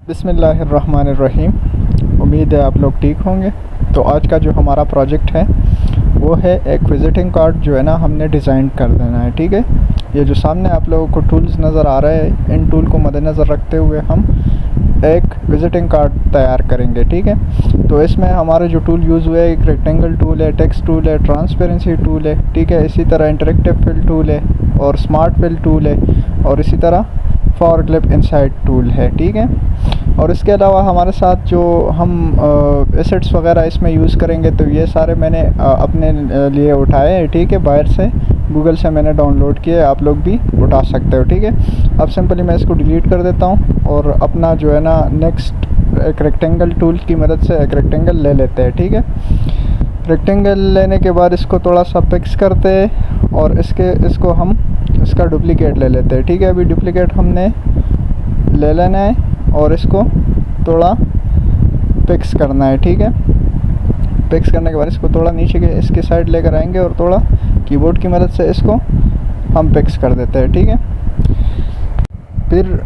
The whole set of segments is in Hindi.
बिस्मिल्लाहिर्रहमानिर्रहीम। उम्मीद है आप लोग ठीक होंगे। तो आज का जो हमारा प्रोजेक्ट है वो है एक विज़िटिंग कार्ड जो है ना हमने डिज़ाइन कर देना है। ठीक है, ये जो सामने आप लोगों को टूल्स नज़र आ रहे हैं, इन टूल को मद्देनज़र रखते हुए हम एक विज़िटिंग कार्ड तैयार करेंगे। ठीक है, तो इसमें हमारे जो टूल यूज़ हुए एक रेक्टेंगल टूल है, टेक्स्ट टूल है, ट्रांसपेरेंसी टूल है। ठीक है, इसी तरह इंटरेक्टिव फिल टूल है और स्मार्ट फिल टूल है और इसी तरह फॉर क्लिप इनसाइड टूल है। ठीक है, और इसके अलावा हमारे साथ जो हम एसेट्स वगैरह इसमें यूज़ करेंगे तो ये सारे मैंने अपने लिए उठाए हैं। ठीक है, बाहर से गूगल से मैंने डाउनलोड किए, आप लोग भी उठा सकते हो। ठीक है, अब सिंपली मैं इसको डिलीट कर देता हूँ और अपना जो है ना नेक्स्ट एक रेक्टेंगल टूल की मदद से एक रेक्टेंगल ले लेते हैं। ठीक है, रेक्टेंगल लेने के बाद इसको थोड़ा सा फिक्स करते हैं और इसको हम इसका डुप्लीकेट ले लेते हैं। ठीक है, अभी डुप्लीकेट हमने ले लेना है और इसको थोड़ा फिक्स करना है। ठीक है, फिक्स करने के बाद इसको थोड़ा नीचे के इसके साइड लेकर आएंगे और थोड़ा कीबोर्ड की मदद से इसको हम फिक्स कर देते हैं। ठीक है, फिर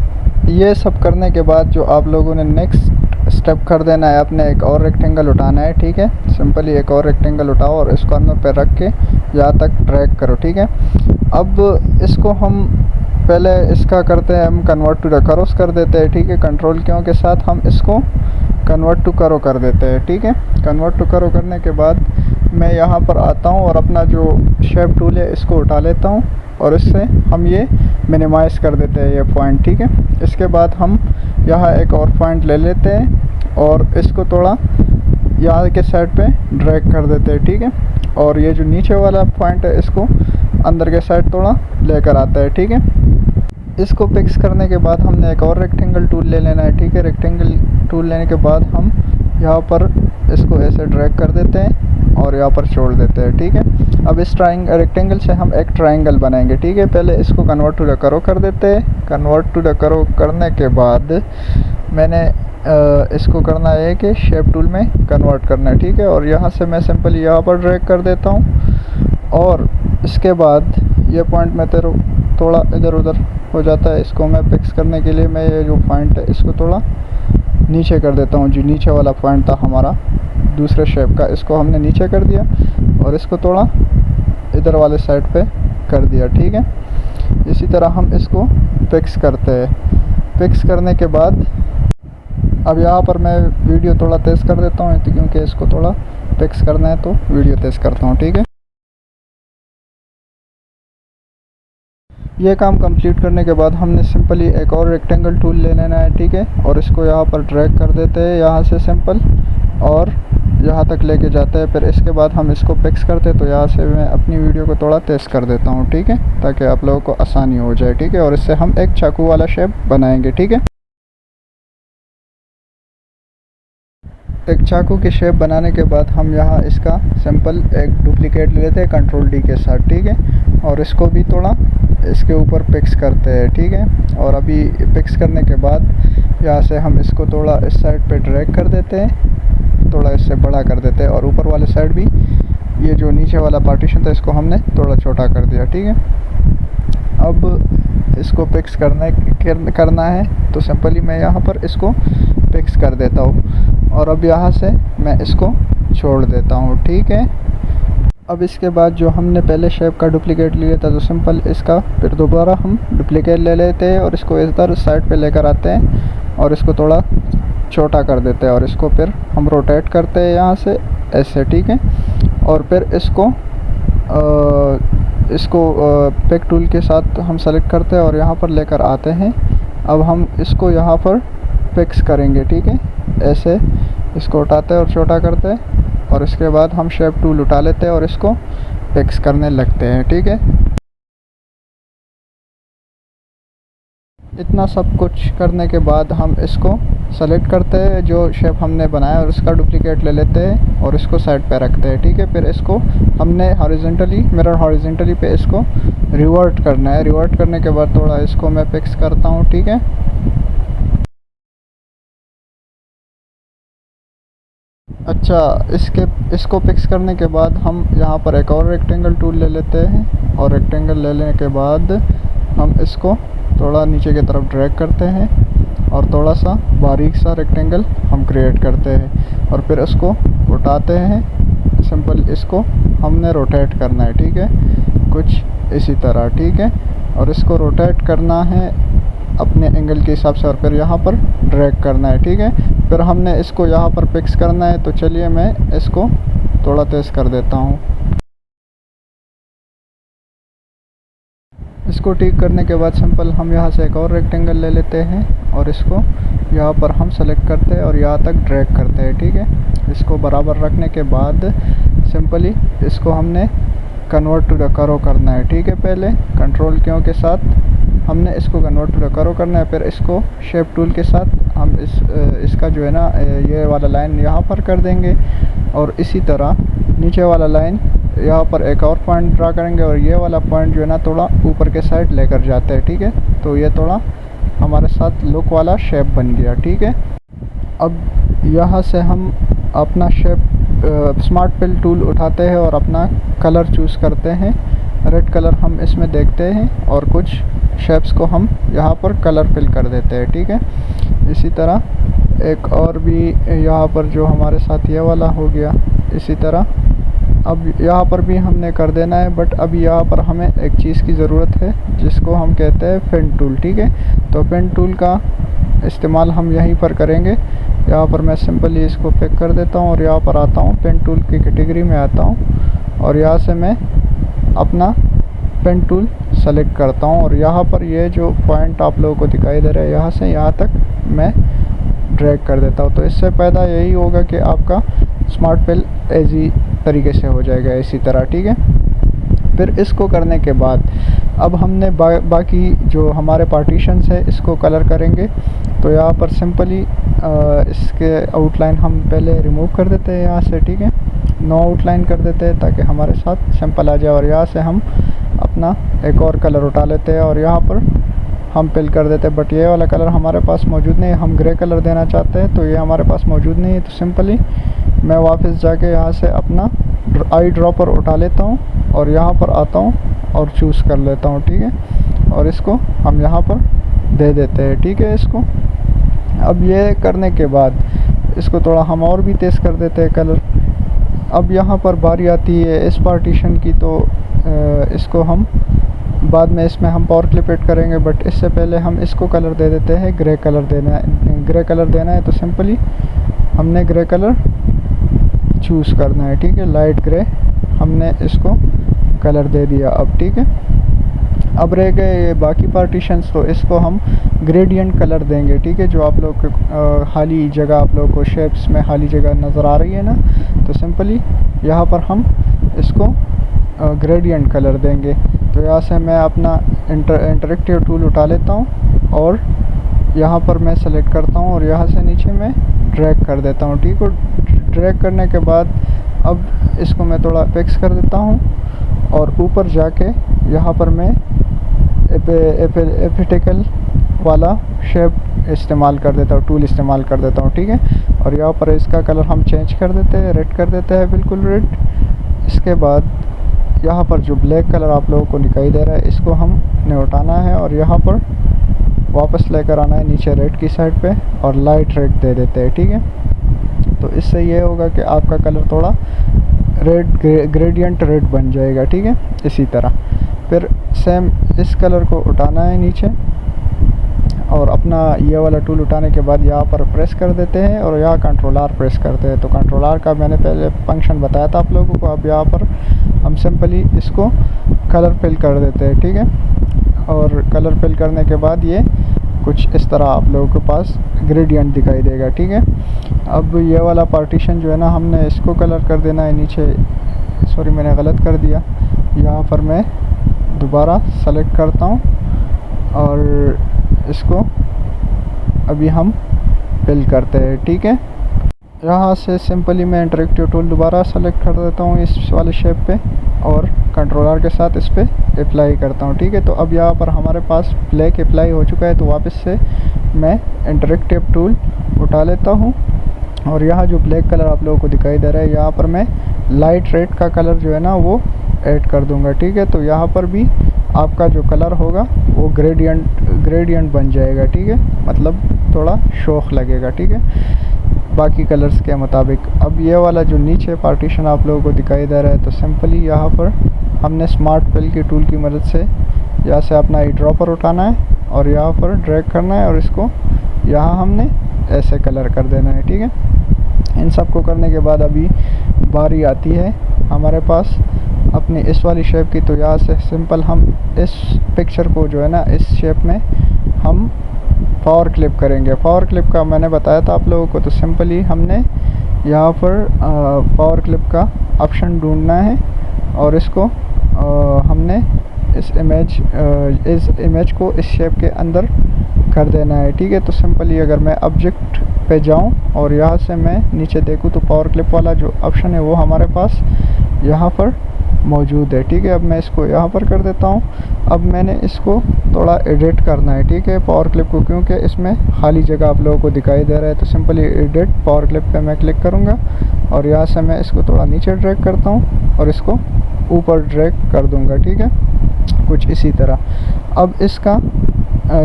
ये सब करने के बाद जो आप लोगों ने नेक्स्ट स्टेप कर देना है, अपने एक और रेक्टेंगल उठाना है। ठीक है, सिंपली एक और रेक्टेंगल उठाओ और इसको अंदर पे रख के यहाँ तक ड्रैग करो। ठीक है, अब इसको हम पहले इसका करते हैं, हम कन्वर्ट टू द करोस कर देते हैं। ठीक है, कंट्रोल क्यों के साथ हम इसको कन्वर्ट टू करो कर देते हैं। ठीक है, कन्वर्ट टू करो करने के बाद मैं यहाँ पर आता हूँ और अपना जो शेप टूल है इसको उठा लेता हूँ और इससे हम ये मिनिमाइज़ कर देते हैं ये पॉइंट। ठीक है, इसके बाद हम यहाँ एक और पॉइंट ले लेते हैं और इसको थोड़ा यहाँ के साइड पे ड्रैग कर देते हैं। ठीक है, और ये जो नीचे वाला पॉइंट है इसको अंदर के साइड थोड़ा लेकर आता है। ठीक है, इसको फिक्स करने के बाद हमने एक और रेक्टेंगल टूल ले लेना है। ठीक है, रेक्टेंगल टूल लेने के बाद हम यहाँ पर इसको ऐसे ड्रैग कर देते हैं और यहाँ पर छोड़ देते हैं। ठीक है, अब इस रेक्टेंगल से हम एक ट्रायंगल बनाएंगे। ठीक है, पहले इसको कन्वर्ट टू द करो कर देते हैं। कन्वर्ट टू द करो करने के बाद मैंने इसको करना है कि शेप टूल में कन्वर्ट करना है। ठीक है, और यहाँ से मैं सिंपली यहाँ पर ड्रैग कर देता हूँ और इसके बाद ये पॉइंट में थोड़ा इधर उधर हो जाता है। इसको मैं फिक्स करने के लिए मैं ये जो पॉइंट है इसको थोड़ा नीचे कर देता हूँ। जो नीचे वाला पॉइंट था हमारा दूसरे शेप का, इसको हमने नीचे कर दिया और इसको थोड़ा इधर वाले साइड पे कर दिया। ठीक है, इसी तरह हम इसको फिक्स करते हैं। फिक्स करने के बाद अब यहाँ पर मैं वीडियो थोड़ा तेज़ कर देता हूँ क्योंकि इसको थोड़ा फिक्स करना है, तो वीडियो तेज़ करता हूँ। ठीक है, ये काम कंप्लीट करने के बाद हमने सिंपली एक और रेक्टेंगल टूल ले लेना है। ठीक है, और इसको यहाँ पर ड्रैग कर देते हैं यहाँ से सिंपल और यहाँ तक लेके जाते हैं। फिर इसके बाद हम इसको फिक्स करते हैं। तो यहाँ से मैं अपनी वीडियो को थोड़ा तेज़ कर देता हूँ। ठीक है, ताकि आप लोगों को आसानी हो जाए। ठीक है, और इससे हम एक चाकू वाला शेप बनाएंगे। ठीक है, एक चाकू की शेप बनाने के बाद हम यहाँ इसका सिंपल एक डुप्लीकेट ले लेते हैं कंट्रोल डी के साथ। ठीक है, और इसको भी थोड़ा इसके ऊपर फिक्स करते हैं। ठीक है, और अभी फिक्स करने के बाद यहाँ से हम इसको थोड़ा इस साइड पे ड्रैग कर देते हैं, थोड़ा इससे बड़ा कर देते हैं और ऊपर वाले साइड भी ये जो नीचे वाला पार्टीशन था इसको हमने थोड़ा छोटा कर दिया। ठीक है, अब इसको फिक्स करना है तो सिंपली मैं यहाँ पर इसको फिक्स कर देता हूँ और अब यहाँ से मैं इसको छोड़ देता हूँ। ठीक है, अब इसके बाद जो हमने पहले शेप का डुप्लीकेट लिया था तो सिंपल इसका फिर दोबारा हम डुप्लीकेट ले लेते हैं और इसको इधर साइड पे लेकर आते हैं और इसको थोड़ा छोटा कर देते हैं और इसको फिर हम रोटेट करते हैं यहाँ से ऐसे। ठीक है, और फिर इसको पिक टूल के साथ हम सेलेक्ट करते हैं और यहाँ पर लेकर आते हैं। अब हम इसको यहाँ पर फिक्स करेंगे। ठीक है, ऐसे इसको उठाते हैं और छोटा करते हैं और इसके बाद हम शेप टूल उठा लेते हैं और इसको फिक्स करने लगते हैं। ठीक है, इतना सब कुछ करने के बाद हम इसको सेलेक्ट करते हैं जो शेप हमने बनाया और इसका डुप्लीकेट ले लेते हैं और इसको साइड पे रखते हैं। ठीक है, फिर इसको हमने हॉरिजॉन्टली मिरर हॉरिजॉन्टली पे इसको रिवर्ट करना है। रिवर्ट करने के बाद थोड़ा इसको मैं फिक्स करता हूँ। ठीक है, अच्छा, इसको फिक्स करने के बाद हम यहाँ पर एक और रेक्टेंगल टूल ले लेते हैं और रेक्टेंगल ले लेने के बाद हम इसको थोड़ा नीचे की तरफ ड्रैग करते हैं और थोड़ा सा बारीक सा रेक्टेंगल हम क्रिएट करते हैं और फिर इसको उठाते हैं। सिंपल इसको हमने रोटेट करना है, ठीक है, कुछ इसी तरह, ठीक है। और इसको रोटेट करना है अपने एंगल के हिसाब से और फिर यहाँ पर ड्रैग करना है, ठीक है। फिर हमने इसको यहाँ पर फिक्स करना है। तो चलिए मैं इसको थोड़ा तेज़ कर देता हूँ। इसको ठीक करने के बाद सिंपल हम यहाँ से एक और रेक्टेंगल ले लेते हैं और इसको यहाँ पर हम सेलेक्ट करते हैं और यहाँ तक ड्रैग करते हैं, ठीक है। इसको बराबर रखने के बाद सिंपली इसको हमने कन्वर्ट टू द कर्व करना है, ठीक है। पहले कंट्रोल क्यों के साथ हमने इसको कन्वर्ट टू द कर्व करना है। फिर इसको शेप टूल के साथ हम इसका जो है ना ये वाला लाइन यहाँ पर कर देंगे और इसी तरह नीचे वाला लाइन यहाँ पर एक और पॉइंट ड्रा करेंगे और ये वाला पॉइंट जो है ना थोड़ा ऊपर के साइड लेकर जाते हैं, ठीक है। तो ये थोड़ा हमारे साथ लुक वाला शेप बन गया, ठीक है। अब यहाँ से हम अपना शेप स्मार्ट फिल टूल उठाते हैं और अपना कलर चूज़ करते हैं। रेड कलर हम इसमें देखते हैं और कुछ शेप्स को हम यहाँ पर कलर फिल कर देते हैं, ठीक है। इसी तरह एक और भी यहाँ पर जो हमारे साथ ये वाला हो गया। इसी तरह अब यहाँ पर भी हमने कर देना है, बट अभी यहाँ पर हमें एक चीज़ की ज़रूरत है जिसको हम कहते हैं पेन टूल, ठीक है। तो पेन टूल का इस्तेमाल हम यहीं पर करेंगे। यहाँ पर मैं सिंपली इसको पिक कर देता हूँ और यहाँ पर आता हूँ, पेन टूल की कैटेगरी में आता हूँ और यहाँ से मैं अपना पेन टूल सेलेक्ट करता हूँ और यहाँ पर ये जो पॉइंट आप लोगों को दिखाई दे रहा है यहाँ से यहाँ तक मैं ड्रैग कर देता हूँ। तो इससे पैदा यही होगा कि आपका स्मार्ट फिल ईजी तरीके से हो जाएगा इसी तरह, ठीक है। फिर इसको करने के बाद अब हमने बाकी जो हमारे पार्टीशंस है इसको कलर करेंगे। तो यहाँ पर सिंपली इसके आउटलाइन हम पहले रिमूव कर देते हैं यहाँ से, ठीक है। नो आउटलाइन कर देते हैं ताकि हमारे साथ सिंपल आ जाए और यहाँ से हम अपना एक और कलर उठा लेते हैं और यहाँ पर हम फिल कर देते हैं। बट ये वाला कलर हमारे पास मौजूद नहीं है, हम ग्रे कलर देना चाहते हैं तो ये हमारे पास मौजूद नहीं है। तो सिंपली मैं वापस जाके यहाँ से अपना आई ड्रॉपर उठा लेता हूँ और यहाँ पर आता हूँ और चूज़ कर लेता हूँ, ठीक है। और इसको हम यहाँ पर दे देते हैं, ठीक है। इसको अब ये करने के बाद इसको थोड़ा हम और भी तेज़ कर देते हैं कलर। अब यहाँ पर बारी आती है इस पार्टीशन की, तो इसको हम बाद में इसमें हम पावर क्लिप ऐड करेंगे, बट इससे पहले हम इसको कलर दे देते हैं। ग्रे कलर देना है तो सिंपली हमने ग्रे कलर चूज़ करना है, ठीक है। लाइट ग्रे हमने इसको कलर दे दिया अब, ठीक है। अब रह गए ये बाकी पार्टीशंस, तो इसको हम ग्रेडियंट कलर देंगे, ठीक है। जो आप लोग को खाली जगह आप लोगों को शेप्स में खाली जगह नज़र आ रही है ना, तो सिंपली यहाँ पर हम इसको ग्रेडियंट कलर देंगे। तो यहाँ से मैं अपना इंटरेक्टिव टूल उठा लेता हूँ और यहाँ पर मैं सेलेक्ट करता हूँ और यहाँ से नीचे मैं ड्रैग कर देता हूँ, ठीक है। ड्रैग करने के बाद अब इसको मैं थोड़ा फिक्स कर देता हूँ और ऊपर जाके यहाँ पर मैं एपिटिकल वाला शेप इस्तेमाल कर देता हूँ, टूल इस्तेमाल कर देता हूँ, ठीक है। और यहाँ पर इसका कलर हम चेंज कर देते हैं, रेड कर देते हैं, बिल्कुल रेड। इसके बाद यहाँ पर जो ब्लैक कलर आप लोगों को दिखाई दे रहा है इसको हमने उठाना है और यहाँ पर वापस लेकर आना है नीचे रेड की साइड पे और लाइट रेड दे देते हैं, ठीक है। तो इससे ये होगा कि आपका कलर थोड़ा रेड ग्रेडियंट रेड बन जाएगा, ठीक है। इसी तरह फिर सेम इस कलर को उठाना है नीचे और अपना ये वाला टूल उठाने के बाद यहाँ पर प्रेस कर देते हैं और यहाँ कंट्रोल आर प्रेस करते हैं। तो कंट्रोल आर का मैंने पहले फंक्शन बताया था आप लोगों को। अब यहाँ पर हम सिंपली इसको कलर फिल कर देते हैं, ठीक है। और कलर फिल करने के बाद ये कुछ इस तरह आप लोगों के पास ग्रेडियंट दिखाई देगा, ठीक है। अब ये वाला पार्टीशन जो है ना हमने इसको कलर कर देना है नीचे। सॉरी मैंने गलत कर दिया। यहाँ पर मैं दोबारा सेलेक्ट करता हूँ और इसको अभी हम फिल करते हैं, ठीक है। यहाँ से सिंपली मैं इंटरेक्टिव टूल दोबारा सेलेक्ट कर देता हूँ इस वाले शेप पे और कंट्रोलर के साथ इस पर अप्लाई करता हूँ, ठीक है। तो अब यहाँ पर हमारे पास ब्लैक अप्लाई हो चुका है। तो वापस से मैं इंटरेक्टिव टूल उठा लेता हूँ और यहाँ जो ब्लैक कलर आप लोगों को दिखाई दे रहा है यहाँ पर मैं लाइट रेड का कलर जो है ना वो ऐड कर दूँगा, ठीक है। तो यहाँ पर भी आपका जो कलर होगा वो ग्रेडियंट बन जाएगा, ठीक है, मतलब थोड़ा शौक लगेगा, ठीक है, बाकी कलर्स के मुताबिक। अब ये वाला जो नीचे पार्टीशन आप लोगों को दिखाई दे रहा है, तो सिंपली यहाँ पर हमने स्मार्ट फिल की टूल की मदद से यहाँ से अपना आई ड्रॉपर उठाना है और यहाँ पर ड्रैग करना है और इसको यहाँ हमने ऐसे कलर कर देना है, ठीक है। इन सब को करने के बाद अभी बारी आती है हमारे पास अपनी इस वाली शेप की। तो यहाँ से सिंपल हम इस पिक्चर को जो है ना इस शेप में हम पावर क्लिप करेंगे। पावर क्लिप का मैंने बताया था आप लोगों को, तो सिंपली हमने यहाँ पर पावर क्लिप का ऑप्शन ढूंढना है और इसको हमने इस इमेज को इस शेप के अंदर कर देना है, ठीक है। तो सिंपली अगर मैं ऑब्जेक्ट पे जाऊं और यहाँ से मैं नीचे देखूं तो पावर क्लिप वाला जो ऑप्शन है वो हमारे पास यहाँ पर मौजूद है, ठीक है। अब मैं इसको यहाँ पर कर देता हूँ। अब मैंने इसको थोड़ा एडिट करना है, ठीक है, पावर क्लिप को, क्योंकि इसमें खाली जगह आप लोगों को दिखाई दे रहा है। तो सिंपली एडिट पावर क्लिप पे मैं क्लिक करूँगा और यहाँ से मैं इसको थोड़ा नीचे ड्रैग करता हूँ और इसको ऊपर ड्रैग कर दूँगा, ठीक है, कुछ इसी तरह। अब इसका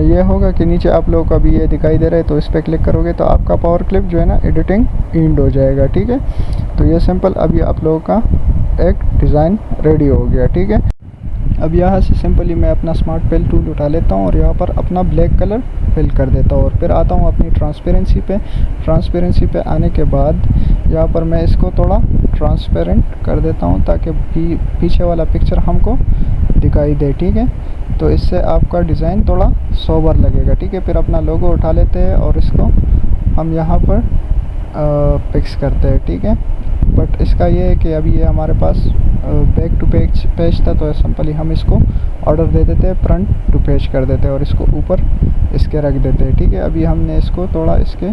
ये होगा कि नीचे आप लोगों को अभी ये दिखाई दे रहा है, तो इस पर क्लिक करोगे तो आपका पावर क्लिप जो है ना एडिटिंग एंड हो जाएगा, ठीक है। तो ये सिंपल अभी आप लोगों का एक डिज़ाइन रेडी हो गया, ठीक है। अब यहाँ से सिंपली मैं अपना स्मार्ट फिल टूल उठा लेता हूँ और यहाँ पर अपना ब्लैक कलर फिल कर देता हूँ और फिर आता हूँ अपनी ट्रांसपेरेंसी पे आने के बाद यहाँ पर मैं इसको थोड़ा ट्रांसपेरेंट कर देता हूँ ताकि पीछे वाला पिक्चर हमको दिखाई दे, ठीक है। तो इससे आपका डिज़ाइन थोड़ा सोबर लगेगा, ठीक है। फिर अपना लोगो उठा लेते हैं और इसको हम यहाँ पर फिक्स करते हैं, ठीक है। बट इसका ये है कि अभी ये हमारे पास बैक टू पेज था, तो सिंपली हम इसको ऑर्डर दे देते हैं, फ्रंट टू पेज कर देते हैं और इसको ऊपर इसके रख देते हैं, ठीक है। अभी हमने इसको थोड़ा इसके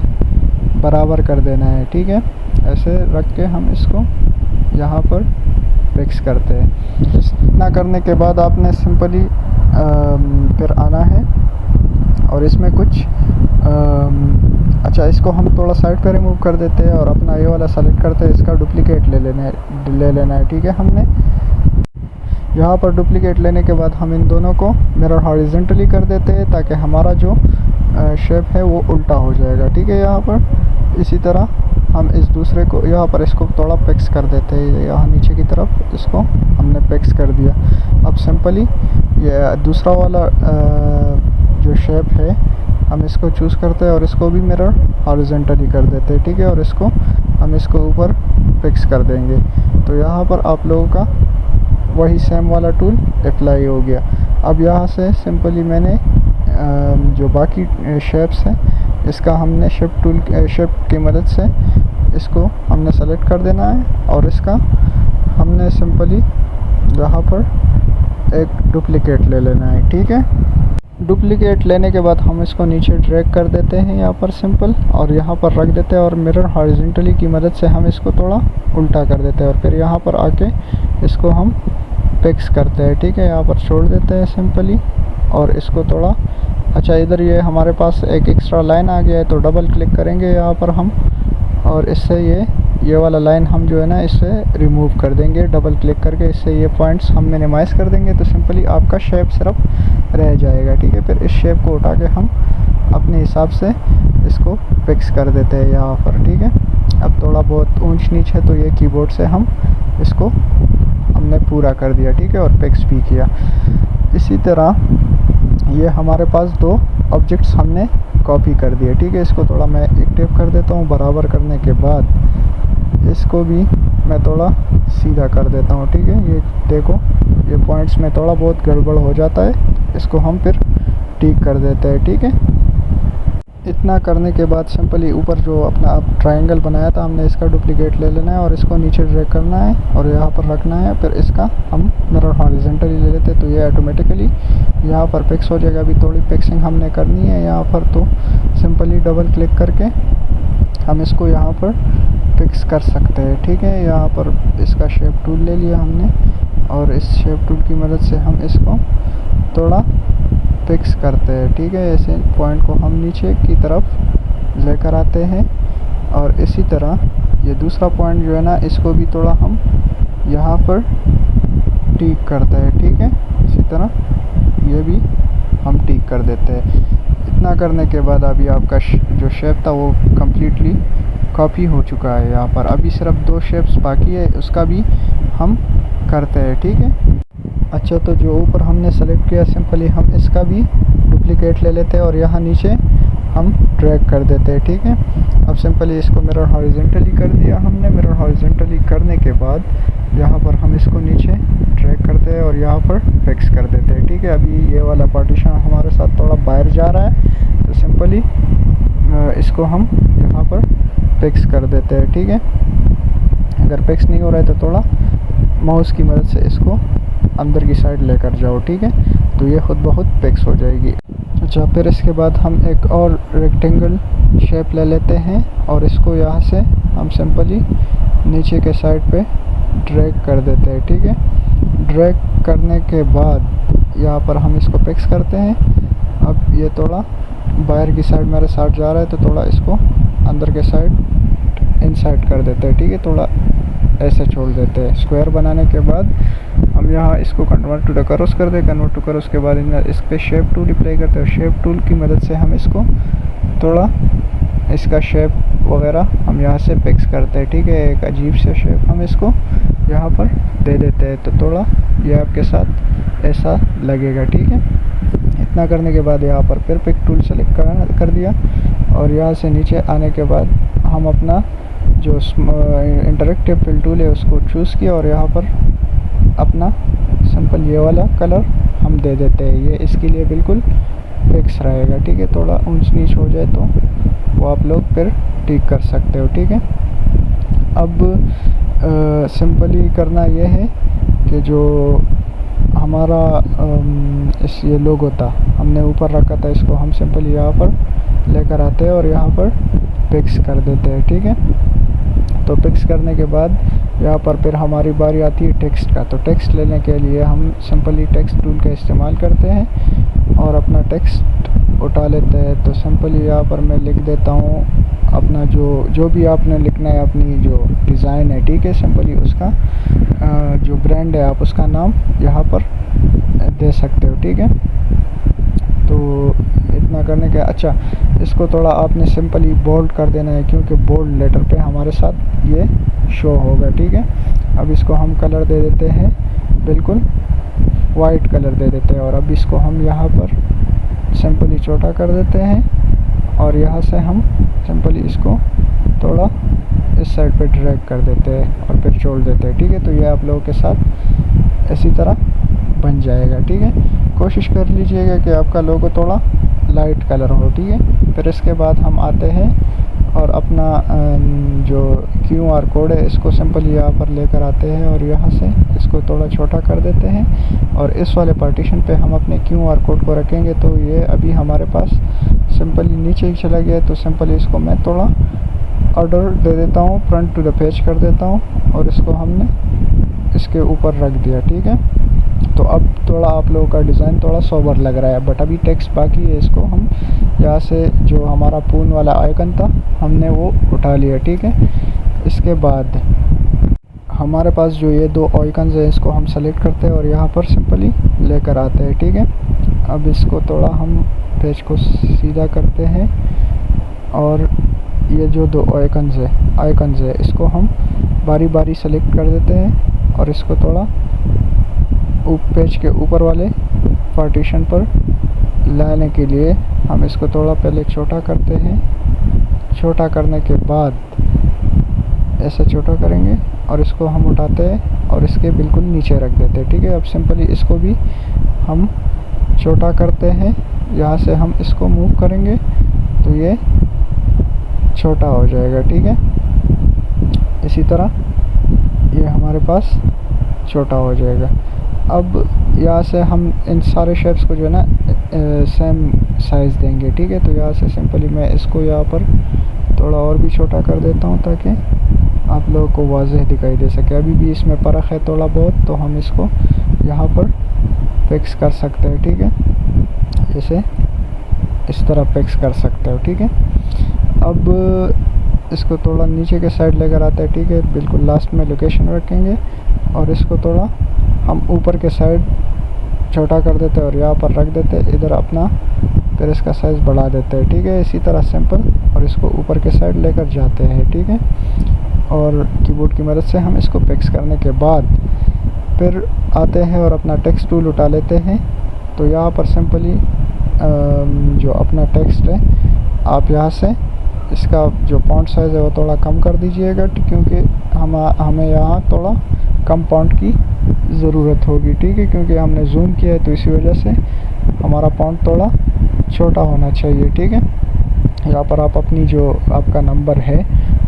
बराबर कर देना है, ठीक है। ऐसे रख के हम इसको यहाँ पर फिक्स करते हैं। इतना करने के बाद आपने सिंपली फिर आना है और इसमें कुछ अच्छा, इसको हम थोड़ा साइड पे रिमूव कर देते हैं और अपना ये वाला सेलेक्ट करते हैं, इसका डुप्लीकेट ले लेना है, ठीक है। हमने यहाँ पर डुप्लीकेट लेने के बाद हम इन दोनों को मिरर हॉरिजॉन्टली कर देते हैं ताकि हमारा जो शेप है वो उल्टा हो जाएगा, ठीक है। यहाँ पर इसी तरह हम इस दूसरे को यहाँ पर इसको थोड़ा फिक्स कर देते हैं, यहाँ नीचे की तरफ इसको हमने फिक्स कर दिया। अब सिंपली ये दूसरा वाला जो शेप है हम इसको चूज़ करते हैं और इसको भी मिरर हॉरिजॉन्टली कर देते हैं, ठीक है, और इसको हम इसको ऊपर फिक्स कर देंगे। तो यहाँ पर आप लोगों का वही सेम वाला टूल अप्लाई हो गया। अब यहाँ से सिंपली मैंने जो बाकी शेप्स हैं इसका हमने शेप की मदद से इसको हमने सेलेक्ट कर देना है और इसका हमने सिंपली यहाँ पर एक डुप्लीकेट ले लेना है, ठीक है। डुप्लीकेट लेने के बाद हम इसको नीचे ड्रैग कर देते हैं यहाँ पर सिंपल और यहाँ पर रख देते हैं और मिरर हॉरिजॉन्टली की मदद से हम इसको थोड़ा उल्टा कर देते हैं और फिर यहाँ पर आके इसको हम फिक्स करते हैं, ठीक है। यहाँ पर छोड़ देते हैं सिंपली और इसको थोड़ा अच्छा, इधर ये हमारे पास एक एक्स्ट्रा लाइन आ गया है, तो डबल क्लिक करेंगे यहाँ पर हम और इससे ये वाला लाइन हम जो है ना इससे रिमूव कर देंगे डबल क्लिक करके। इससे ये पॉइंट्स हम मिनिमाइज़ कर देंगे, तो सिंपली आपका शेप सिर्फ रह जाएगा, ठीक है। फिर इस शेप को उठा के हम अपने हिसाब से इसको फिक्स कर देते हैं यहाँ पर, ठीक है। अब थोड़ा बहुत ऊंच नीच है तो ये कीबोर्ड से हम इसको हमने पूरा कर दिया, ठीक है, और फिक्स भी किया। इसी तरह ये हमारे पास दो ऑब्जेक्ट्स हमने कॉपी कर दिए, ठीक है। इसको थोड़ा मैं एक्टिव कर देता हूँ। बराबर करने के बाद इसको भी मैं थोड़ा सीधा कर देता हूँ, ठीक है। ये देखो ये पॉइंट्स में थोड़ा बहुत गड़बड़ हो जाता है, इसको हम फिर ठीक कर देते हैं, ठीक है। इतना करने के बाद सिंपली ऊपर जो अपना ट्रायंगल बनाया था हमने इसका डुप्लीकेट ले लेना है और इसको नीचे ड्रैग करना है और यहाँ पर रखना है। फिर इसका हम मिरर हॉरिजॉन्टली ले लेते हैं तो ये ऑटोमेटिकली यहाँ पर फिक्स हो जाएगा। अभी थोड़ी फिक्सिंग हमने करनी है यहाँ पर, तो सिंपली डबल क्लिक करके हम इसको यहाँ पर फिक्स कर सकते हैं, ठीक है। यहाँ पर इसका शेप टूल ले लिया हमने और इस शेप टूल की मदद से हम इसको थोड़ा फिक्स करते हैं, ठीक है। ऐसे पॉइंट को हम नीचे की तरफ लेकर आते हैं और इसी तरह ये दूसरा पॉइंट जो है ना इसको भी थोड़ा हम यहाँ पर ठीक करते हैं, ठीक है। इसी तरह ये भी हम ठीक कर देते हैं। इतना करने के बाद अभी आपका जो शेप था वो कम्प्लीटली कॉपी हो चुका है। यहाँ पर अभी सिर्फ 2 शेप्स बाकी है, उसका भी हम करते हैं, ठीक है। अच्छा, तो जो ऊपर हमने सेलेक्ट किया सिंपली हम इसका भी डुप्लीकेट ले लेते हैं और यहाँ नीचे हम ड्रैग कर देते हैं, ठीक है। अब सिंपली इसको मिरर हॉरिजॉन्टली कर दिया हमने। मिरर हॉरिजॉन्टली करने के बाद यहाँ पर हम इसको नीचे ड्रैग करते हैं और यहाँ पर फिक्स कर देते हैं, ठीक है। अभी ये वाला पार्टीशन हमारे साथ थोड़ा बाहर जा रहा है, तो सिंपली इसको हम यहाँ पर फिक्स कर देते हैं, ठीक है। अगर फिक्स नहीं हो रहा है तो थोड़ा माउस की मदद से इसको अंदर की साइड लेकर जाओ, ठीक है, तो ये खुद बहुत फिक्स हो जाएगी। अच्छा, फिर इसके बाद हम एक और रेक्टेंगल शेप ले लेते हैं और इसको यहाँ से हम सिंपली नीचे के साइड पे ड्रैग कर देते हैं, ठीक है। ड्रैग करने के बाद यहाँ पर हम इसको फिक्स करते हैं। अब ये थोड़ा बाहर की साइड मेरे साथ जा रहा है, तो थोड़ा इसको अंदर के साइड इनसाइड कर देते हैं, ठीक है। थोड़ा ऐसे छोड़ देते हैं। स्क्वायर बनाने के बाद हम यहाँ इसको कन्वर्ट टू द कर्व्स कर दें। कन्वर्ट टू कर्व्स के बाद इस पर शेप टूल अप्लाई करते हैं। शेप टूल की मदद से हम इसको थोड़ा इसका शेप वगैरह हम यहाँ से फिक्स करते हैं, ठीक है। एक अजीब सा शेप हम इसको यहाँ पर दे देते हैं, तो थोड़ा ये आपके साथ ऐसा लगेगा, ठीक है। इतना करने के बाद यहाँ पर फिर पिक टूल सेलेक्ट कर दिया और यहाँ से नीचे आने के बाद हम अपना जो इंटरेक्टिव फिल टूल है उसको चूज़ किया और यहाँ पर अपना सिंपल ये वाला कलर हम दे देते हैं। ये इसके लिए बिल्कुल फिक्स रहेगा, ठीक है। थोड़ा ऊंच नीच हो जाए तो वो आप लोग फिर ठीक कर सकते हो, ठीक है। अब सिंपली करना ये है कि जो हमारा ये लोगो था हमने ऊपर रखा था, इसको हम सिंपली यहाँ पर लेकर आते हैं और यहाँ पर फिक्स कर देते हैं, ठीक है। तो फिक्स करने के बाद यहाँ पर फिर हमारी बारी आती है टेक्स्ट का। तो टेक्स्ट लेने के लिए हम सिंपली टेक्स्ट टूल का इस्तेमाल करते हैं और अपना टेक्स्ट उठा लेते हैं। तो सिंपली यहाँ पर मैं लिख देता हूँ अपना जो भी आपने लिखना है, अपनी जो डिज़ाइन है, ठीक है। सिंपली उसका जो ब्रांड है आप उसका नाम यहाँ पर दे सकते हो, ठीक है। तो इतना करने के अच्छा, इसको थोड़ा आपने सिंपली बोल्ड कर देना है क्योंकि बोल्ड लेटर पे हमारे साथ ये शो होगा, ठीक है। अब इसको हम कलर दे देते हैं, बिल्कुल वाइट कलर दे देते हैं और अब इसको हम यहाँ पर सिंपली छोटा कर देते हैं और यहाँ से हम सिंपली इसको थोड़ा इस साइड पे ड्रैग कर देते हैं और फिर छोड़ देते हैं, ठीक है। तो ये आप लोगों के साथ इसी तरह बन जाएगा, ठीक है। कोशिश कर लीजिएगा कि आपका लोगो थोड़ा लाइट कलर हो, ठीक है। फिर इसके बाद हम आते हैं और अपना जो QR कोड है इसको सिंपली यहाँ पर लेकर आते हैं और यहाँ से इसको थोड़ा छोटा कर देते हैं और इस वाले पार्टीशन पे हम अपने QR कोड को रखेंगे। तो ये अभी हमारे पास सिंपली नीचे ही चला गया, तो सिंपली इसको मैं थोड़ा ऑर्डर दे देता हूँ, फ्रंट टू द पेज कर देता हूँ और इसको हमने इसके ऊपर रख दिया, ठीक है। तो अब थोड़ा आप लोगों का डिज़ाइन थोड़ा सोबर लग रहा है, बट अभी टेक्स्ट बाकी है। इसको हम यहाँ से जो हमारा पून वाला आइकन था हमने वो उठा लिया, ठीक है। इसके बाद हमारे पास जो ये 2 आइकन्स है इसको हम सेलेक्ट करते हैं और यहाँ पर सिंपली लेकर आते हैं, ठीक है। अब इसको थोड़ा हम पेज को सीधा करते हैं और ये जो 2 आइकन्स है इसको हम बारी बारी सेलेक्ट कर देते हैं और इसको थोड़ा पेज के ऊपर वाले पार्टीशन पर लाने के लिए हम इसको थोड़ा पहले छोटा करते हैं। छोटा करने के बाद ऐसे छोटा करेंगे और इसको हम उठाते हैं और इसके बिल्कुल नीचे रख देते हैं, ठीक है। अब सिंपली इसको भी हम छोटा करते हैं, यहाँ से हम इसको मूव करेंगे तो ये छोटा हो जाएगा, ठीक है। इसी तरह ये हमारे पास छोटा हो जाएगा। अब यहाँ से हम इन सारे शेप्स को जो है ना सेम साइज़ देंगे, ठीक है। तो यहाँ से सिंपली मैं इसको यहाँ पर थोड़ा और भी छोटा कर देता हूँ ताकि आप लोगों को वाज़ेह दिखाई दे सके। अभी भी इसमें फ़र्क है थोड़ा बहुत, तो हम इसको यहाँ पर फिक्स कर सकते हैं, ठीक है। इसे इस तरह फिक्स कर सकते हो, ठीक है। अब इसको थोड़ा नीचे के साइड लेकर आता है, ठीक है। बिल्कुल लास्ट में लोकेशन रखेंगे और इसको थोड़ा हम ऊपर के साइड छोटा कर देते हैं और यहाँ पर रख देते हैं इधर अपना, फिर इसका साइज़ बढ़ा देते हैं, ठीक है। इसी तरह सिंपल, और इसको ऊपर के साइड लेकर जाते हैं, ठीक है। और कीबोर्ड की मदद से हम इसको फिक्स करने के बाद फिर आते हैं और अपना टेक्स्ट टूल उठा लेते हैं। तो यहाँ पर सिंपली जो अपना टेक्स्ट है, आप यहाँ से इसका जो फॉन्ट साइज़ है वो थोड़ा कम कर दीजिएगा, क्योंकि हमें यहाँ थोड़ा कम फॉन्ट की ज़रूरत होगी, ठीक है। क्योंकि हमने जूम किया है तो इसी वजह से हमारा फॉन्ट थोड़ा छोटा होना चाहिए, ठीक है। यहाँ पर आप अपनी जो आपका नंबर है,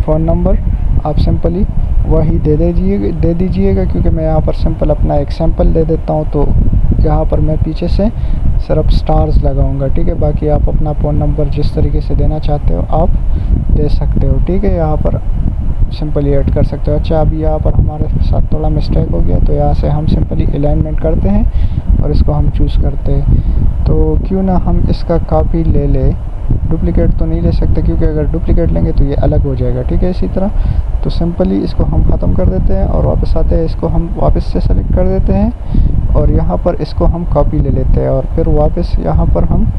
फ़ोन नंबर, आप सिंपली वही दे दीजिएगा, क्योंकि मैं यहाँ पर सिंपल अपना एक सैंपल दे देता हूँ। तो यहाँ पर मैं पीछे से सिर्फ स्टार्स लगाऊंगा, ठीक है। बाकी आप अपना फ़ोन नंबर जिस तरीके से देना चाहते हो आप दे सकते हो, ठीक है। यहाँ पर सिंपली ऐड कर सकते हो। अच्छा, अभी यहाँ पर हमारे साथ थोड़ा मिस्टेक हो गया, तो यहाँ से हम सिंपली अलाइनमेंट करते हैं और इसको हम चूज़ करते हैं। तो क्यों ना हम इसका कॉपी ले ले, डुप्लिकेट तो नहीं ले सकते, क्योंकि अगर डुप्लिकेट लेंगे तो ये अलग हो जाएगा, ठीक है। इसी तरह तो सिंपली इसको हम ख़त्म कर देते हैं और वापस आते हैं, इसको हम वापस से सेलेक्ट कर देते हैं और यहाँ पर इसको हम कॉपी ले लेते हैं और फिर वापस यहाँ पर हम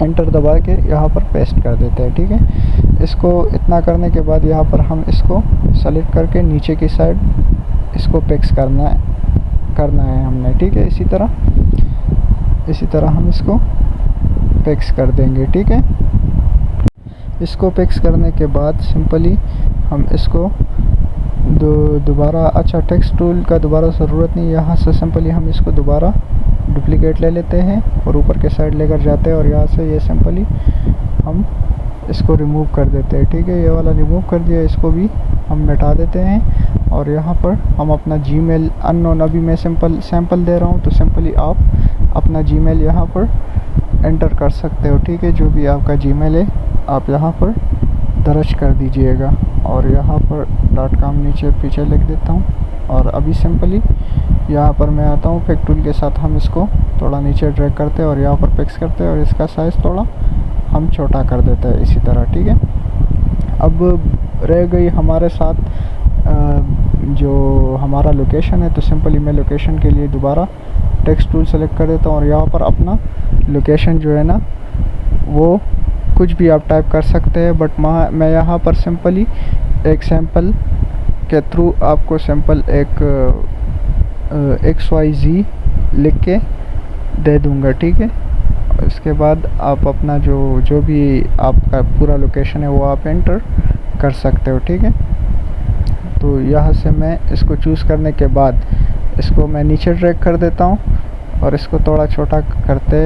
एंटर दबा के यहाँ पर पेस्ट कर देते हैं, ठीक है। इसको इतना करने के बाद यहाँ पर हम इसको सेलेक्ट करके नीचे की साइड इसको फिक्स करना है हमने, ठीक है। इसी तरह हम इसको फिक्स कर देंगे, ठीक है। इसको फिक्स करने के बाद सिंपली हम इसको दोबारा, अच्छा टेक्स्ट टूल का दोबारा ज़रूरत नहीं, यहाँ से सिंपली हम इसको दोबारा डुप्लिकेट ले लेते हैं और ऊपर के साइड लेकर जाते हैं और यहाँ से ये सिंपली हम इसको रिमूव कर देते हैं, ठीक है। ये वाला रिमूव कर दिया, इसको भी हम मिटा देते हैं और यहाँ पर हम अपना जीमेल अननोन, अभी मैं सैंपल दे रहा हूँ, तो सिंपली आप अपना जीमेल यहाँ पर एंटर कर सकते हो, ठीक है। जो भी आपका जीमेल है आप यहाँ पर दर्ज कर दीजिएगा और यहाँ पर .com नीचे पीछे लिख देता हूँ। और अभी सिंपली यहाँ पर मैं आता हूँ, पिक टूल के साथ हम इसको थोड़ा नीचे ड्रैग करते हैं और यहाँ पर फिक्स करते हैं और इसका साइज़ थोड़ा हम छोटा कर देते हैं इसी तरह, ठीक है। अब रह गई हमारे साथ जो हमारा लोकेशन है, तो सिंपली मैं लोकेशन के लिए दोबारा टेक्स्ट टूल सेलेक्ट कर देता हूँ और यहाँ पर अपना लोकेशन जो है ना वो कुछ भी आप टाइप कर सकते हैं, बट मैं यहाँ पर सिंपली एक सैंपल के थ्रू आपको सिंपल एक XYZ लिख के दे दूँगा, ठीक है। इसके बाद आप अपना जो भी आपका पूरा लोकेशन है वो आप एंटर कर सकते हो, ठीक है। तो यहाँ से मैं इसको चूज़ करने के बाद इसको मैं नीचे ड्रैग कर देता हूँ और इसको थोड़ा छोटा करते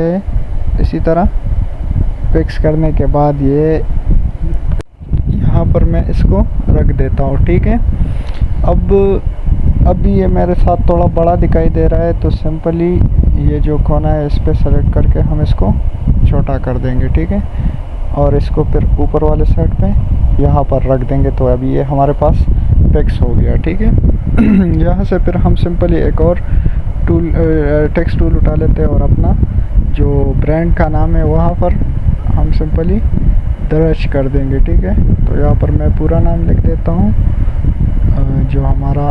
इसी तरह फिक्स करने के बाद ये यहाँ पर मैं इसको रख देता हूँ, ठीक है। अब ये मेरे साथ थोड़ा बड़ा दिखाई दे रहा है, तो सिंपली ये जो कोना है इस पर सेलेक्ट करके हम इसको छोटा कर देंगे, ठीक है। और इसको फिर ऊपर वाले साइड पे यहाँ पर रख देंगे, तो अभी ये हमारे पास फिक्स हो गया, ठीक है। यहाँ से फिर हम सिंपली एक और टूल टेक्स्ट टूल उठा लेते हैं और अपना जो ब्रांड का नाम है वहाँ पर हम सिंपली दर्ज कर देंगे, ठीक है। तो यहाँ पर मैं पूरा नाम लिख देता हूँ, जो हमारा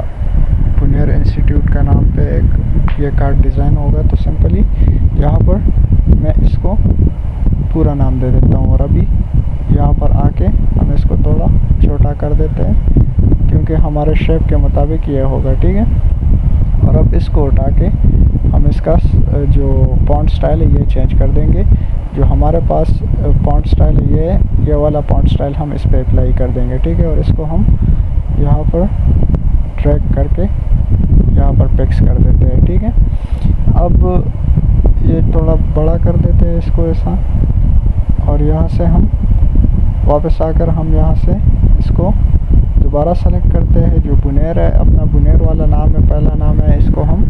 पुनेर इंस्टीट्यूट का नाम पे एक ये कार्ड डिज़ाइन होगा, तो सिंपली यहाँ पर मैं इसको पूरा नाम दे देता हूँ। और अभी यहाँ पर आके हम इसको थोड़ा छोटा कर देते हैं, क्योंकि हमारे शेप के मुताबिक ये होगा, ठीक है। और अब इसको उठा के हम इसका जो फॉन्ट स्टाइल है ये चेंज कर देंगे। जो हमारे पास फॉन्ट स्टाइल है ये वाला फॉन्ट स्टाइल हम इस पर अप्लाई कर देंगे, ठीक है। और इसको हम यहाँ पर ड्रैग करके यहाँ पर फिक्स कर देते हैं, ठीक है। अब ये थोड़ा बड़ा कर देते हैं इसको ऐसा, और यहाँ से हम वापस आकर हम यहाँ से इसको दोबारा सेलेक्ट करते हैं। जो बुनेर है, अपना बुनेर वाला नाम है, पहला नाम है, इसको हम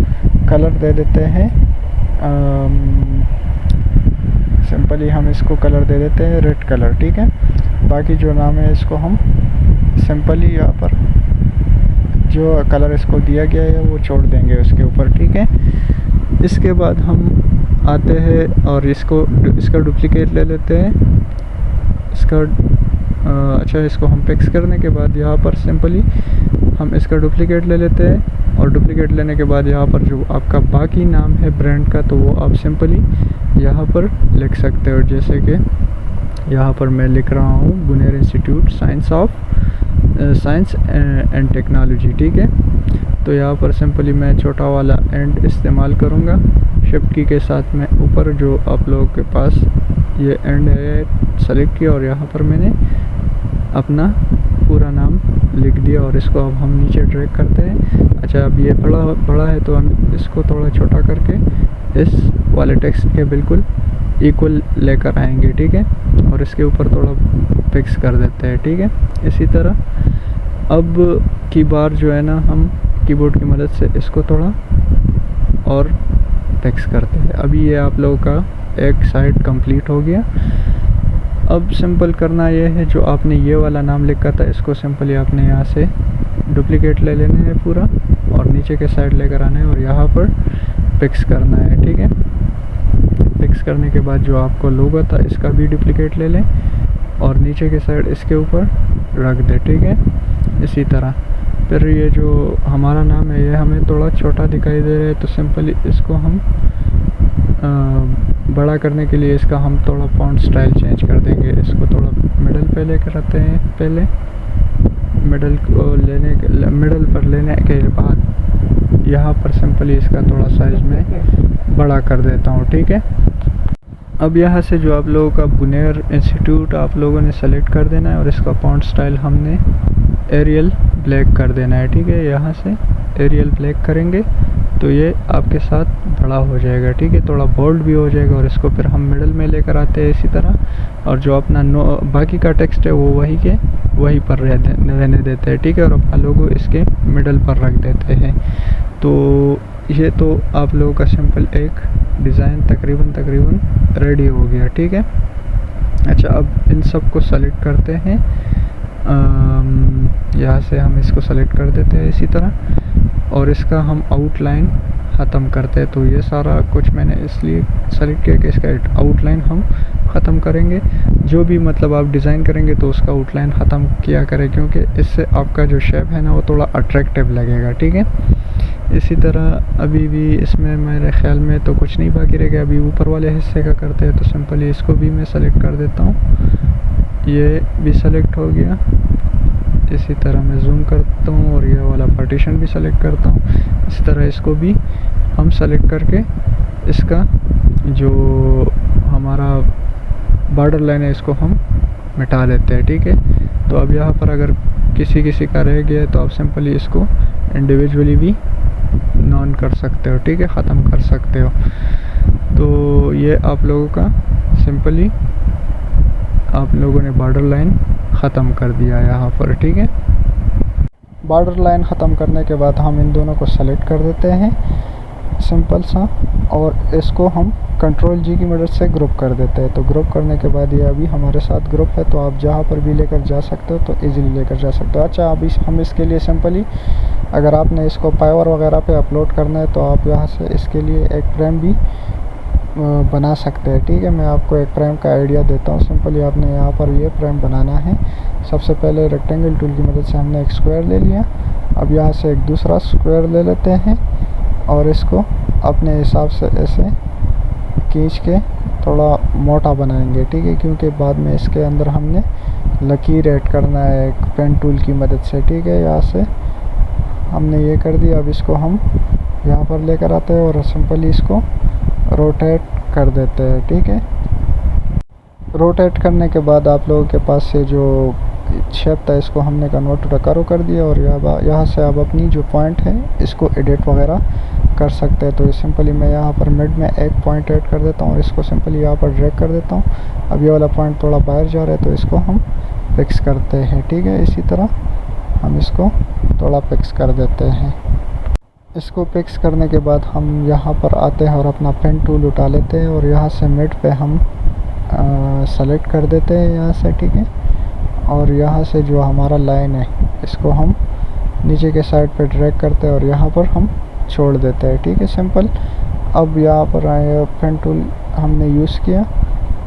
कलर दे देते हैं। सिंपली हम इसको कलर दे देते हैं रेड कलर, ठीक है। बाकी जो नाम है इसको हम सिंपली यहाँ पर जो कलर इसको दिया गया है वो छोड़ देंगे उसके ऊपर, ठीक है। इसके बाद हम आते हैं और इसका डुप्लीकेट ले लेते हैं, इसका अच्छा, इसको हम फिक्स करने के बाद यहाँ पर सिंपली हम इसका डुप्लिकेट ले लेते हैं, और डुप्लिकेट लेने के बाद यहाँ पर जो आपका बाकी नाम है ब्रांड का, तो वो आप सिंपली यहाँ पर लिख सकते हो। जैसे कि यहाँ पर मैं लिख रहा हूँ Buner institute science and technology, ठीक है। तो यहाँ पर सिंपली मैं छोटा वाला एंड इस्तेमाल करूँगा, शिफ्ट की के साथ में ऊपर जो आप लोगों के पास ये एंड है सेलेक्ट किया, और यहाँ पर मैंने अपना पूरा नाम लिख दिया, और इसको अब हम नीचे ड्रैग करते हैं। अच्छा, अब ये बड़ा है तो हम इसको थोड़ा छोटा करके इस वाले टेक्स्ट के बिल्कुल इक्वल लेकर आएंगे, ठीक है, और इसके ऊपर थोड़ा फिक्स कर देते हैं, ठीक है। इसी तरह अब की बार जो है ना, हम कीबोर्ड की मदद से इसको थोड़ा और फिक्स करते हैं। अभी ये आप लोगों का एक साइड कंप्लीट हो गया। अब सिंपल करना ये है, जो आपने ये वाला नाम लिखा था इसको सिंपली आपने यहाँ से डुप्लीकेट ले लेना है पूरा, और नीचे के साइड लेकर आना है और यहाँ पर फिक्स करना है, ठीक है। फिक्स करने के बाद जो आपको लोगो था इसका भी डुप्लीकेट ले लें और नीचे के साइड इसके ऊपर रख दे, ठीक है। इसी तरह फिर ये जो हमारा नाम है ये हमें थोड़ा छोटा दिखाई दे रहा है, तो सिंपली इसको हम बड़ा करने के लिए इसका हम थोड़ा फॉन्ट स्टाइल चेंज कर देंगे। इसको थोड़ा मिडल पे लेकर आते हैं, पहले मिडल पर लेने के बाद यहाँ पर सिंपली इसका थोड़ा साइज में बड़ा कर देता हूँ, ठीक है। अब यहाँ से जो आप लोगों का बुनेर इंस्टीट्यूट आप लोगों ने सेलेक्ट कर देना है, और इसका फॉन्ट स्टाइल हमने एरियल ब्लैक कर देना है, ठीक है। यहाँ से एरियल ब्लैक करेंगे तो ये आपके साथ बड़ा हो जाएगा, ठीक है, थोड़ा बोल्ड भी हो जाएगा। और इसको फिर हम मिडल में लेकर आते हैं इसी तरह, और जो अपना बाकी का टेक्स्ट है वो वहीं पर रहने देते हैं, ठीक है, और अपना लोगो इसके मिडल पर रख देते हैं। तो ये तो आप लोगों का सिंपल एक डिज़ाइन तकरीबन रेडी हो गया, ठीक है। अच्छा, अब इन सब को सेलेक्ट करते हैं, यहाँ से हम इसको सेलेक्ट कर देते हैं इसी तरह, और इसका हम आउटलाइन ख़त्म करते हैं। तो ये सारा कुछ मैंने इसलिए सेलेक्ट किया कि इसका आउटलाइन हम ख़त्म करेंगे। जो भी मतलब आप डिज़ाइन करेंगे तो उसका आउटलाइन ख़त्म किया करें, क्योंकि इससे आपका जो शेप है ना वो थोड़ा अट्रैक्टिव लगेगा, ठीक है। इसी तरह अभी भी इसमें मेरे ख्याल में तो कुछ नहीं बाकी रह गया। अभी ऊपर वाले हिस्से का करते हैं, तो सिंपली इसको भी मैं सेलेक्ट कर देता हूँ, ये भी सेलेक्ट हो गया। इसी तरह मैं जूम करता हूँ और ये वाला पार्टीशन भी सेलेक्ट करता हूँ। इसी तरह इसको भी हम सेलेक्ट करके इसका जो हमारा बॉर्डर लाइन है इसको हम मिटा देते हैं, ठीक है। तो अब यहाँ पर अगर किसी का रह गया है तो आप सिंपली इसको इंडिविजुअली भी नॉन कर सकते हो, ठीक है, ख़त्म कर सकते हो। तो ये आप लोगों का सिंपली आप लोगों ने बॉर्डर लाइन ख़त्म कर दिया यहाँ पर, ठीक है। बॉर्डर लाइन ख़त्म करने के बाद हम इन दोनों को सेलेक्ट कर देते हैं सिंपल सा, और इसको हम कंट्रोल जी की मदद से ग्रुप कर देते हैं। तो ग्रुप करने के बाद ये अभी हमारे साथ ग्रुप है, तो आप जहाँ पर भी लेकर जा सकते हो तो इजीली लेकर जा सकते हो। अच्छा, अभी हम इसके लिए सिंपली अगर आपने इसको पावर वगैरह पे अपलोड करना है तो आप यहाँ से इसके लिए एक फ्रेम भी बना सकते हैं, ठीक है। मैं आपको एक फ्रेम का आइडिया देता हूँ। सिंपली आपने यहाँ पर ये फ्रेम बनाना है। सबसे पहले रेक्टेंगल टूल की मदद से हमने एक स्क्वायर ले लिया। अब यहाँ से एक दूसरा स्क्वायर ले लेते हैं और इसको अपने हिसाब से ऐसे खींच के थोड़ा मोटा बनाएंगे, ठीक है, क्योंकि बाद में इसके अंदर हमने लकीर ऐड करना है एक पेन टूल की मदद से, ठीक है। यहाँ से हमने ये कर दिया। अब इसको हम यहाँ पर लेकर आते हैं और सिंपली इसको रोटेट कर देते हैं, ठीक है। रोटेट करने के बाद आप लोगों के पास से जो शेप था इसको हमने कन्वर्ट टू कर्व कर दिया, और यहाँ से आप अपनी जो पॉइंट है इसको एडिट वगैरह कर सकते हैं। तो सिंपली मैं यहाँ पर मिड में एक पॉइंट ऐड कर देता हूँ और इसको सिंपली यहाँ पर ड्रैग कर देता हूँ। अब ये वाला पॉइंट थोड़ा बाहर जा रहा है तो इसको हम फिक्स करते हैं, ठीक है। इसी तरह हम इसको थोड़ा फिक्स कर देते हैं। इसको फिक्स करने के बाद हम यहाँ पर आते हैं और अपना पेन टूल उठा लेते हैं और यहाँ से मिड पे हम सेलेक्ट कर देते हैं यहाँ से, ठीक है। और यहाँ से जो हमारा लाइन है इसको हम नीचे के साइड पे ड्रैग करते हैं और यहाँ पर हम छोड़ देते हैं, ठीक है, सिंपल। अब यहाँ पर आए पेन टूल हमने यूज़ किया।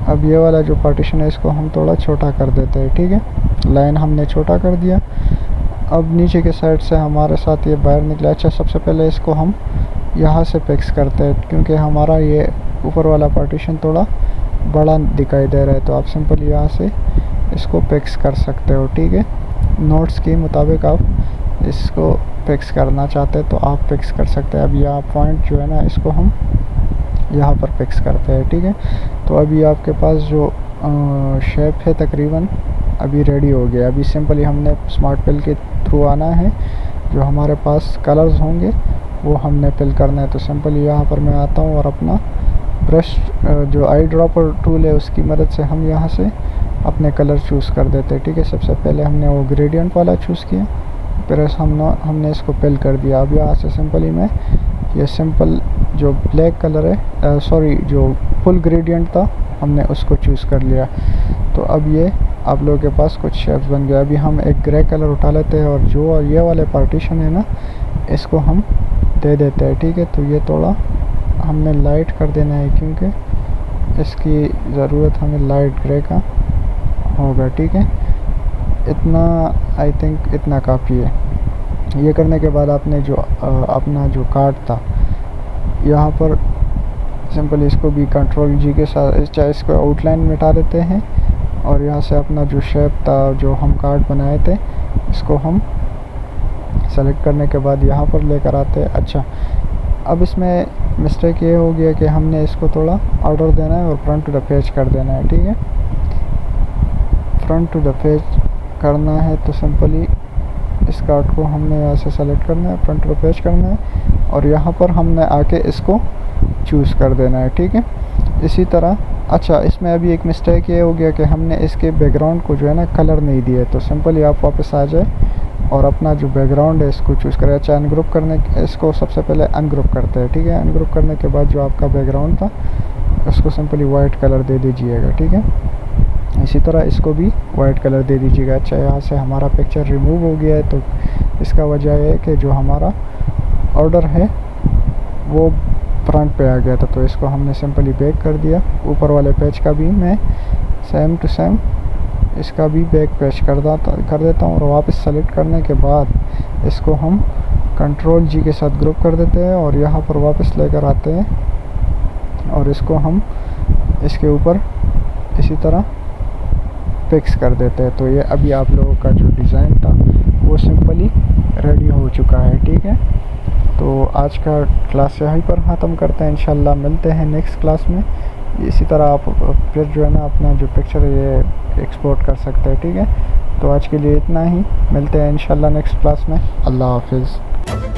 अब ये वाला जो पार्टीशन है इसको हम थोड़ा छोटा कर देते हैं, ठीक है। लाइन हमने छोटा कर दिया। अब नीचे के साइड से हमारे साथ ये बाहर निकला। अच्छा, सबसे पहले इसको हम यहाँ से फिक्स करते हैं, क्योंकि हमारा ये ऊपर वाला पार्टीशन थोड़ा बड़ा दिखाई दे रहा है, तो आप सिंपल यहाँ से इसको फिक्स कर सकते हो, ठीक है। नोट्स के मुताबिक आप इसको फिक्स करना चाहते हैं तो आप फिक्स कर सकते हैं। अब यहाँ पॉइंट जो है ना, इसको हम यहाँ पर फिक्स करते हैं, ठीक है। तो अभी आपके पास जो शेप है तकरीबन अभी रेडी हो गया। अभी सिंपली हमने स्मार्ट फिल के थ्रू आना है, जो हमारे पास कलर्स होंगे वो हमने फिल करना है। तो सिंपली यहाँ पर मैं आता हूँ और अपना ब्रश जो आई ड्रॉपर टूल है उसकी मदद से हम यहाँ से अपने कलर चूज़ कर देते हैं, ठीक है। सबसे पहले हमने वो ग्रेडियंट वाला चूज़ किया, फिर हमने इसको फिल कर दिया। अब यहाँ से सिंपली मैं ये सिंपल जो ब्लैक कलर है, सॉरी जो फुल ग्रेडियंट था, हमने उसको चूज़ कर लिया। तो अब ये आप लोगों के पास कुछ शेप्स बन गया। अभी हम एक ग्रे कलर उठा लेते हैं और जो ये वाले पार्टीशन है ना, इसको हम दे देते हैं, ठीक है। तो ये थोड़ा हमने लाइट कर देना है, क्योंकि इसकी ज़रूरत हमें लाइट ग्रे का होगा, ठीक है। इतना आई थिंक इतना काफ़ी है। ये करने के बाद आपने जो अपना जो कार्ड था यहाँ पर सिंपल इसको भी कंट्रोल जी के साथ चाहे इसको आउटलाइन मिटा देते हैं, और यहाँ से अपना जो शेप था जो हम कार्ड बनाए थे इसको हम सेलेक्ट करने के बाद यहाँ पर लेकर आते हैं। अच्छा, अब इसमें मिस्टेक ये हो गया कि हमने इसको थोड़ा ऑर्डर देना है और फ्रंट टू द पेज कर देना है, ठीक है। फ्रंट टू द पेज करना है तो सिंपली इस कार्ड को हमने यहाँ से सेलेक्ट करना है, फ्रंट टू द पेज करना है, और यहाँ पर हमने आके इसको चूज़ कर देना है, ठीक है। इसी तरह अच्छा, इसमें अभी एक मिस्टेक ये हो गया कि हमने इसके बैकग्राउंड को जो है ना कलर नहीं दिया, तो सिंपली आप वापस आ जाए और अपना जो बैकग्राउंड है इसको चूज़ करें। अच्छा, अनग्रुप करने इसको सबसे पहले अनग्रुप करते हैं, ठीक है। अनग्रुप करने के बाद जो आपका बैकग्राउंड था उसको सिंपली वाइट कलर दे दीजिएगा, ठीक है। इसी तरह इसको भी वाइट कलर दे दीजिएगा। अच्छा, यहाँ से हमारा पिक्चर रिमूव हो गया है, तो इसका वजह है कि जो हमारा ऑर्डर है वो फ्रंट पे आ गया था, तो इसको हमने सिंपली बैक कर दिया। ऊपर वाले पेज का भी मैं सेम टू सेम इसका भी बैक पेज कर देता हूँ, और वापस सेलेक्ट करने के बाद इसको हम कंट्रोल जी के साथ ग्रुप कर देते हैं और यहाँ पर वापस लेकर आते हैं और इसको हम इसके ऊपर इसी तरह फिक्स कर देते हैं। तो ये अभी आप लोगों का जो डिज़ाइन था वो सिंपली रेडी हो चुका है, ठीक है। तो आज का क्लास यहीं पर ख़त्म करते हैं। इंशाल्लाह मिलते हैं नेक्स्ट क्लास में। इसी तरह आप फिर जो है ना अपना जो पिक्चर है ये एक्सपोर्ट कर सकते हैं, ठीक है। तो आज के लिए इतना ही, मिलते हैं इंशाल्लाह नेक्स्ट क्लास में। अल्लाह हाफिज़।